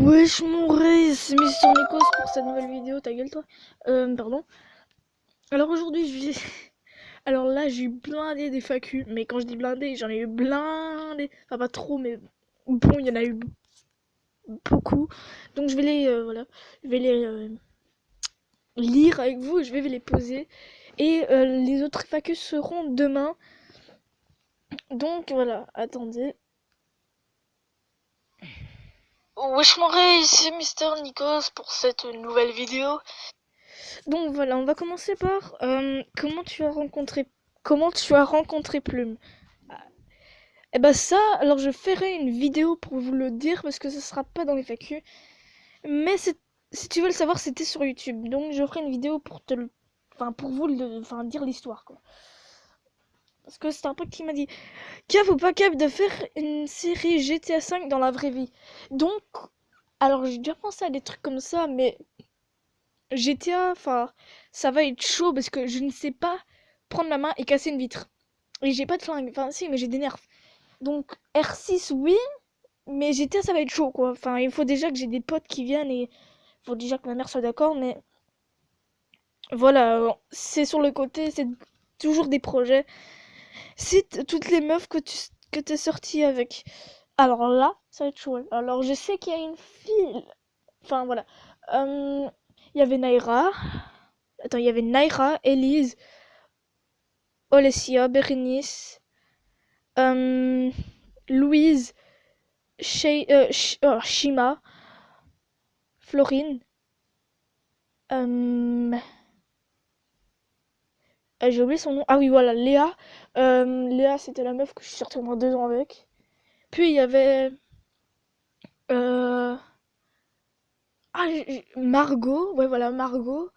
Wesh mon rey, c'est Mister Nikos pour cette nouvelle vidéo, ta gueule toi. Pardon. Alors aujourd'hui je vais... Alors là j'ai eu blindé des FAQ, mais quand je dis blindé, j'en ai eu blindé. Enfin pas trop, mais bon, il y en a eu beaucoup. Donc je vais les... voilà. Je vais les lire avec vous, je vais les poser. Et les autres FAQ seront demain. Donc voilà, attendez. Wesh mon rey, c'est Mister Nikos pour cette nouvelle vidéo. Donc voilà, on va commencer par comment tu as rencontré Plume. Eh ben ça, alors je ferai une vidéo pour vous le dire parce que ça sera pas dans les FAQ. Mais si tu veux le savoir, c'était sur YouTube. Donc je ferai une vidéo pour pour vous dire l'histoire quoi. Parce que c'est un pote qui m'a dit Cap ou pas Cap de faire une série GTA 5 dans la vraie vie. Donc alors j'ai déjà pensé à des trucs comme ça, mais GTA, ça va être chaud parce que je ne sais pas prendre ma main et casser une vitre. Et j'ai pas de flingue, enfin si, mais j'ai des nerfs. Donc R6, oui, mais GTA, ça va être chaud, quoi. Enfin, il faut déjà que j'ai des potes qui viennent et il faut déjà que ma mère soit d'accord, mais voilà, c'est sur le côté, c'est toujours des projets. Cite toutes les meufs que t'es sorties avec. Alors là, ça va être chaud. Alors je sais qu'il y a une fille. Enfin voilà. Il y avait Naira. Attends, il y avait Naira, Elise, Olesia, Berenice, Louise, Shima, Florine. J'ai oublié son nom. Ah oui, voilà, Léa. Léa, c'était la meuf que je suis sortie au moins 2 ans avec. Puis il y avait... euh, Margot. Ouais, voilà, Margot.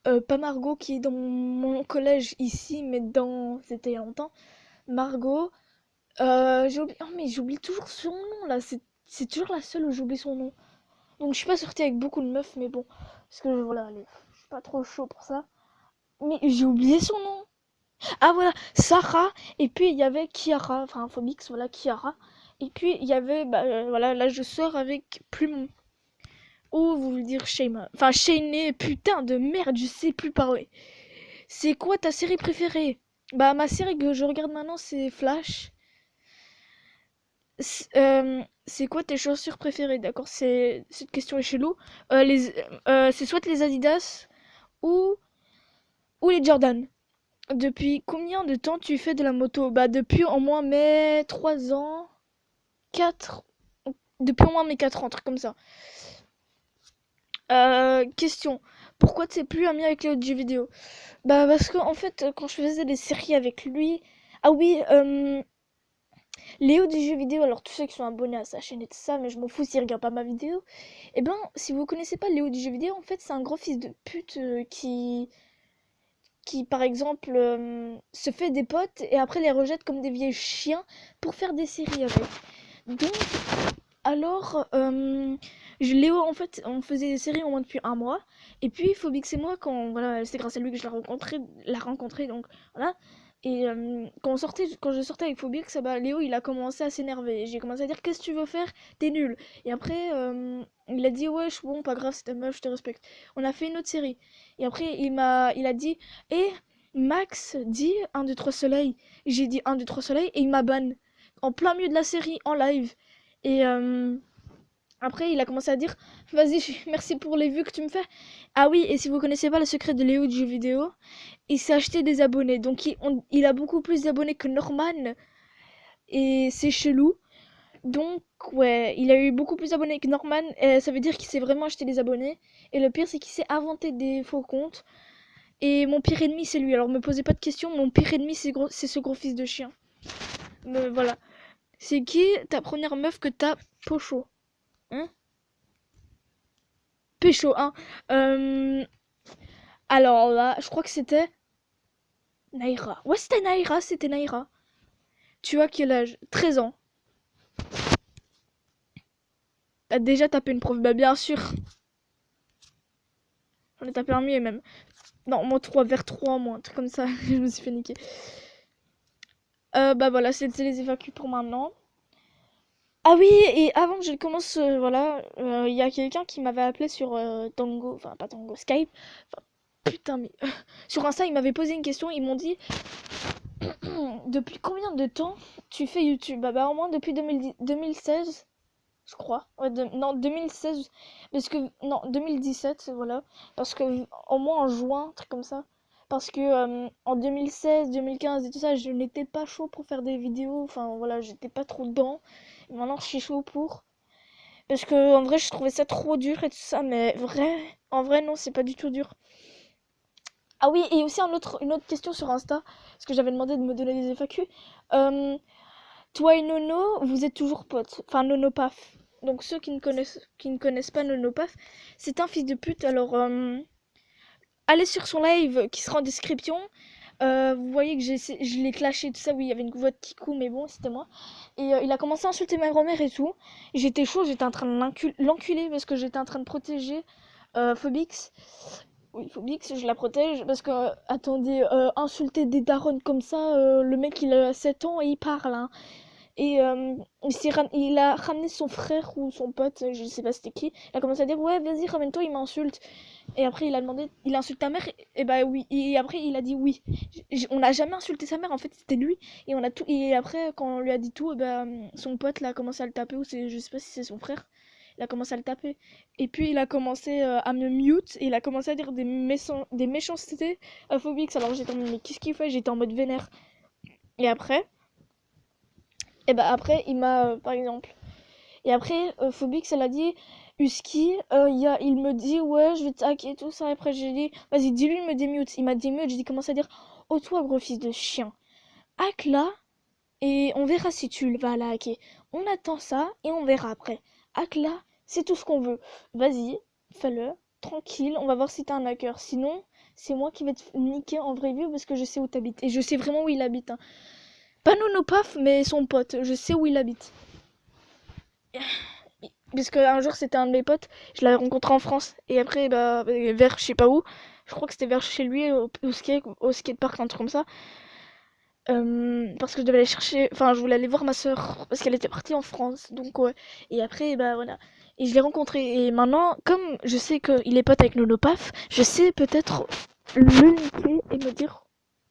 Pas Margot qui est dans mon collège ici, mais dans... C'était il y a longtemps. Margot. J'ai oublié... Oh, mais j'oublie toujours son nom, là. C'est toujours la seule où j'oublie son nom. Donc je suis pas sortie avec beaucoup de meufs, mais bon. Parce que voilà, je suis pas trop chaud pour ça. Mais j'ai oublié son nom. Ah voilà, Sarah. Et puis il y avait Kiara. Enfin, Phobix, voilà, Kiara. Et puis il y avait, voilà, là je sors avec Plumon. Ou vous voulez dire Shayma. Enfin, Shayne, putain de merde, je sais plus parler. C'est quoi ta série préférée? Bah, ma série que je regarde maintenant, c'est Flash. C'est quoi tes chaussures préférées? D'accord, cette question est chelou. C'est soit les Adidas ou, ou les Jordan. Depuis combien de temps tu fais de la moto? Bah depuis au moins mes 3 ans, 4. Depuis au moins mes 4 ans, un truc comme ça. Question. Pourquoi tu t'es plus ami avec Léo du jeu vidéo? Bah parce que en fait quand je faisais des séries avec lui. Ah oui, Léo du jeu vidéo, alors tous ceux qui sont abonnés à sa chaîne et tout ça, mais je m'en fous s'ils regardent pas ma vidéo. Et ben si vous connaissez pas Léo du jeu vidéo, en fait c'est un gros fils de pute qui par exemple se fait des potes et après les rejette comme des vieux chiens pour faire des séries avec. Donc alors Léo en fait on faisait des séries au moins depuis 1 mois et puis Phobix et moi quand voilà c'est grâce à lui que je l'ai rencontré donc voilà. Et quand je sortais avec Phobix, bah, Léo il a commencé à s'énerver. J'ai commencé à dire qu'est-ce que tu veux faire? T'es nul. Et après il a dit ouais bon pas grave c'est ta meuf je te respecte. On a fait une autre série. Et après il a dit eh Max dit 1 2 3 soleil. J'ai dit 1 2 3 soleil et il m'a ban en plein milieu de la série en live. Et après, il a commencé à dire vas-y, merci pour les vues que tu me fais. Ah oui, et si vous connaissez pas le secret de Léo du jeu vidéo, il s'est acheté des abonnés. Donc, il a beaucoup plus d'abonnés que Norman. Et c'est chelou. Donc, ouais, il a eu beaucoup plus d'abonnés que Norman. Et ça veut dire qu'il s'est vraiment acheté des abonnés. Et le pire, c'est qu'il s'est inventé des faux comptes. Et mon pire ennemi, c'est lui. Alors, me posez pas de questions. Mon pire ennemi, c'est ce gros fils de chien. Mais voilà. C'est qui ta première meuf que t'as pocho? Hein? Pécho, hein. Alors là, je crois que c'était Naira. Ouais, c'était Naira, c'était Naira. Tu as quel âge? 13 ans. T'as déjà tapé une prof? Bah bien sûr. J'en ai tapé un mieux même. Non, moi 3 vers 3 moi, un truc comme ça. Je me suis fait niquer. Bah voilà, c'était les FAQ pour maintenant. Ah oui, et avant que je commence, voilà, il y a quelqu'un qui m'avait appelé sur Tango, enfin pas Tango, Skype. Enfin, putain, mais sur Insta, ils m'avaient posé une question. Ils m'ont dit depuis combien de temps tu fais YouTube? Bah au moins depuis 2010 2016, je crois. Ouais, non, 2016, parce que non, 2017, voilà, parce que au moins en juin, un truc comme ça. Parce que en 2016, 2015 et tout ça, je n'étais pas chaud pour faire des vidéos. Enfin voilà, j'étais pas trop dedans. Et maintenant, je suis chaud pour. Parce que en vrai, je trouvais ça trop dur et tout ça, mais en vrai, non, c'est pas du tout dur. Ah oui, et aussi une autre question sur Insta, parce que j'avais demandé de me donner des FAQ. Euh, Toi et Nono, vous êtes toujours potes. Enfin, Nono Paf. Donc ceux qui ne connaissent pas Nono Paf, c'est un fils de pute. Alors, allez sur son live qui sera en description. Vous voyez que je l'ai clashé, tout ça. Oui, il y avait une voix de Kikou, mais bon, c'était moi. Et il a commencé à insulter ma grand-mère et tout. J'étais chaud, j'étais en train de l'enculer parce que j'étais en train de protéger Phobix. Oui, Phobix, je la protège parce que, attendez, insulter des darons comme ça, le mec il a 7 ans et il parle, hein. Et il a ramené son frère ou son pote, je sais pas c'était qui. Il a commencé à dire ouais vas-y ramène-toi, il m'insulte. Et après il a demandé, il insulte ta mère et bah oui. Et après il a dit oui. On n'a jamais insulté sa mère, en fait c'était lui. Et on a tout. Et après quand on lui a dit tout, bah, son pote là a commencé à le taper ou c'est, je sais pas si c'est son frère. Il a commencé à le taper. Et puis il a commencé à me mute et il a commencé à dire des méchancetés à Phobix. Alors j'étais en mode mais qu'est-ce qu'il fait? J'étais en mode vénère. Et après, et bah après il m'a par exemple. Et après, Phobix, elle a dit, Husky, il me dit, ouais, je vais te hacker et tout ça. Et après, j'ai dit, vas-y, dis-lui, il me démute. Il m'a démute, j'ai dit, commence à dire, oh, toi, gros fils de chien, hack là, et on verra si tu vas la hacker. On attend ça, et on verra après. Hack là, c'est tout ce qu'on veut. Vas-y, fais-le, tranquille, on va voir si t'es un hacker. Sinon, c'est moi qui vais te niquer en vraie vie parce que je sais où t'habites. Et je sais vraiment où il habite, hein. Pas Nonopaf, mais son pote, je sais où il habite. Parce qu'un jour, c'était un de mes potes, je l'avais rencontré en France. Et après, bah, vers je sais pas où, je crois que c'était vers chez lui, au skatepark, un truc comme ça. Parce que je devais aller chercher, enfin, je voulais aller voir ma soeur, parce qu'elle était partie en France. Donc, ouais. Et après, bah, voilà. Et je l'ai rencontré. Et maintenant, comme je sais qu'il est pote avec Nonopaf, je sais peut-être le niquer et me dire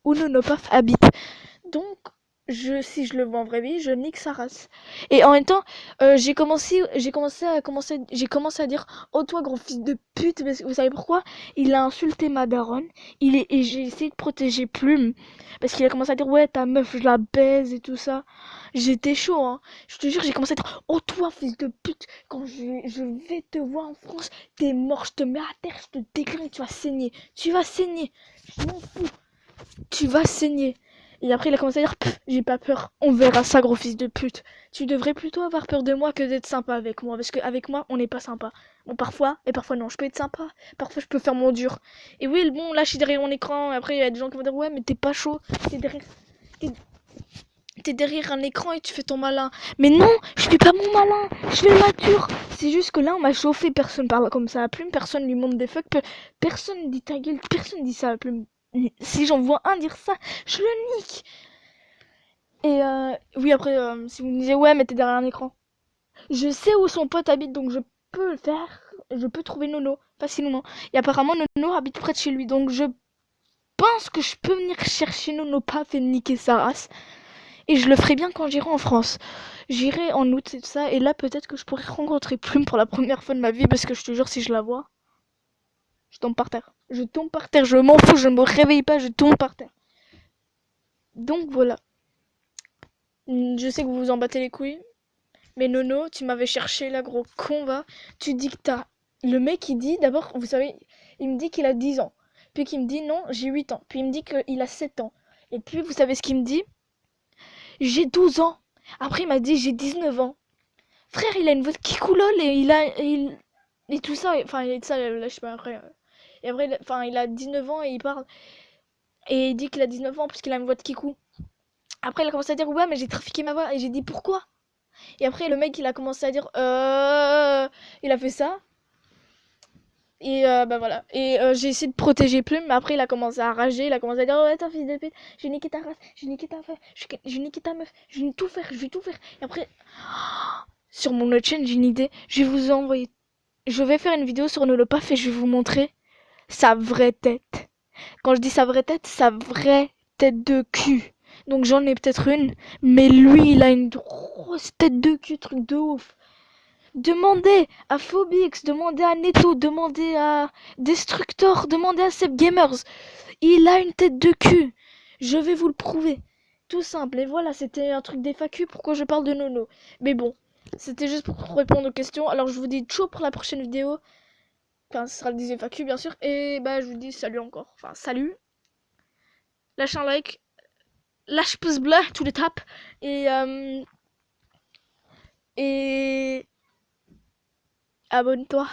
où Nonopaf habite. Donc, si je le vois en vraie vie, je nique sa race. Et en même temps, j'ai commencé à dire, oh toi gros fils de pute, parce que vous savez pourquoi? Il a insulté ma daronne. Et j'ai essayé de protéger Plume, parce qu'il a commencé à dire, ouais ta meuf je la baise et tout ça. J'étais chaud, hein. Je te jure, j'ai commencé à dire, oh toi fils de pute, quand je vais te voir en France, t'es mort, je te mets à terre, je te déglingue, tu vas saigner. Tu vas saigner. Je m'en fous. Tu vas saigner. Et après, il a commencé à dire, j'ai pas peur. On verra ça, gros fils de pute. Tu devrais plutôt avoir peur de moi que d'être sympa avec moi. Parce qu'avec moi, on n'est pas sympa. Bon, parfois, et parfois non. Je peux être sympa. Parfois, je peux faire mon dur. Et oui, bon, là, je suis derrière mon écran. Et après, il y a des gens qui vont dire, ouais, mais t'es pas chaud. T'es derrière, t'es, t'es derrière un écran et tu fais ton malin. Mais non, je fais pas mon malin. Je fais mature. C'est juste que là, on m'a chauffé. Personne parle comme ça à Plume. Personne lui montre des fuck. Personne dit ta gueule. Personne dit ça à Plume. Si j'en vois un dire ça, je le nique. Et oui, après, si vous me disiez, ouais, mais t'es derrière un écran. Je sais où son pote habite, donc je peux le faire. Je peux trouver Nono facilement. Et apparemment, Nono habite près de chez lui, donc je pense que je peux venir chercher Nono Paf et niquer sa race. Et je le ferai bien quand j'irai en France. J'irai en août et tout ça, et là, peut-être que je pourrai rencontrer Plume pour la première fois de ma vie, parce que je te jure, si je la vois, je tombe par terre. Je tombe par terre, je m'en fous, je me réveille pas, je tombe par terre. Donc voilà. Je sais que vous vous en battez les couilles. Mais Nono, tu m'avais cherché là, gros con, va. Tu dis que t'as. Le mec, il dit, d'abord, vous savez, il me dit qu'il a 10 ans. Puis qu'il me dit non, j'ai 8 ans. Puis il me dit qu'il a 7 ans. Et puis, vous savez ce qu'il me dit? J'ai 12 ans. Après, il m'a dit j'ai 19 ans. Frère, il a une voix qui coulole et et tout ça. Enfin, il est de ça, là, je sais pas, après. Et après, enfin, il a 19 ans et il parle. Et il dit qu'il a 19 ans parce qu'il a une voix de kikou. Après, il a commencé à dire ouais, mais j'ai trafiqué ma voix. Et j'ai dit pourquoi? Et après, le mec, il a commencé à dire il a fait ça. Et bah voilà. Et j'ai essayé de protéger Plume, mais après, il a commencé à rager. Il a commencé à dire ouais, t'es un fils de pute, j'ai niqué ta race, j'ai niqué ta meuf, j'ai niqué ta meuf, je vais tout faire, je vais tout faire. Et après, sur mon autre chaîne, j'ai une idée. Je vais vous envoyer. Je vais faire une vidéo sur Nolopaf et je vais vous montrer sa vraie tête. Quand je dis sa vraie tête de cul. Donc j'en ai peut-être une, mais lui, il a une grosse tête de cul, truc de ouf. Demandez à Phobix, demandez à Neto, demandez à Destructor, demandez à Seb Gamers. Il a une tête de cul. Je vais vous le prouver. Tout simple. Et voilà, c'était un truc d'FAQ. Pourquoi je parle de Nono? Mais bon, c'était juste pour répondre aux questions. Alors je vous dis ciao pour la prochaine vidéo. Enfin, ce sera des FAQ bien sûr. Et bah je vous dis salut encore. Enfin, salut. Lâche un like. Lâche pouce bleu, tous les tapes. Et abonne-toi.